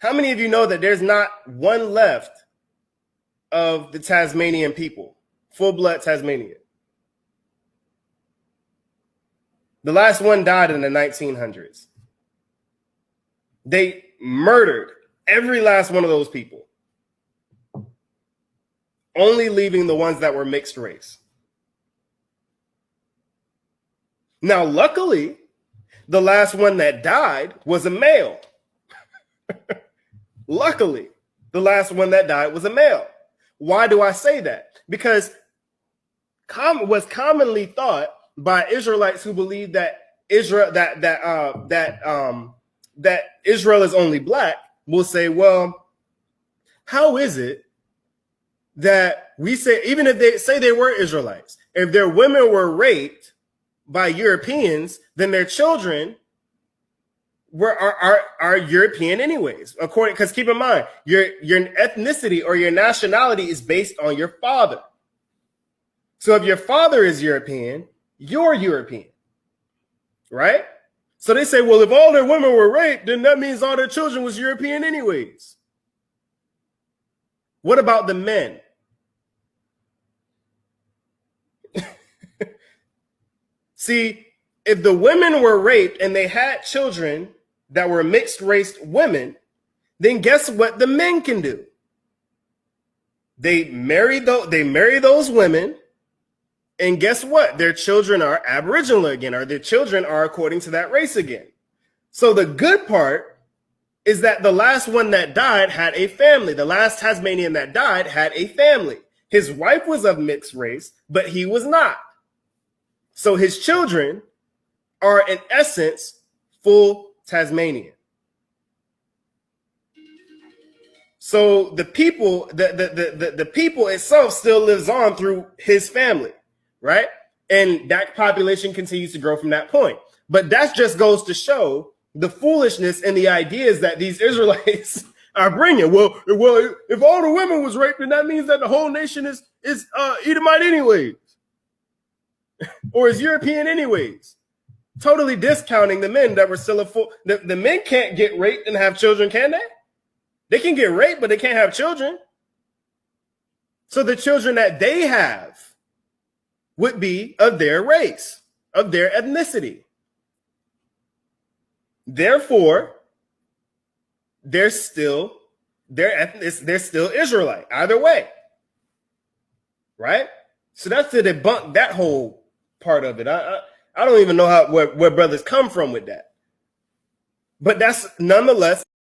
How many of you know that there's not one left of the Tasmanian people, full blood Tasmanian? The last one died in the 1900s. They murdered every last one of those people, only leaving the ones that were mixed race. Now, luckily, the last one that died was a male. Luckily, the last one that died was a male. Why do I say that? Because was commonly thought by Israelites who believe that Israel that Israel is only black will say, well, how is it that we say, even if they say they were Israelites, if their women were raped by Europeans, then their children are European anyways, according, because keep in mind, your ethnicity or your nationality is based on your father. So if your father is European, you're European, right? So they say, well, if all their women were raped, then that means all their children was European anyways. What about the men? See, if the women were raped and they had children that were mixed race women, then guess what the men can do? They marry those women, and guess what? Their children are Aboriginal again, or their children are according to that race again. So the good part is that the last one that died had a family. The last Tasmanian that died had a family. His wife was of mixed race, but he was not. So his children are, in essence, full Tasmanian. So the people, the people itself still lives on through his family, right? And that population continues to grow from that point. But that just goes to show the foolishness and the ideas that these Israelites are bringing. Well, if all the women was raped, then that means that the whole nation is Edomite anyways, or is European anyways. Totally discounting the men that were still the men can't get raped and have children, can they? They can get raped, but they can't have children. So the children that they have would be of their race, of their ethnicity. Therefore, they're still Israelite either way, right? So that's to debunk that whole part of it. I don't even know where brothers come from with that, but that's nonetheless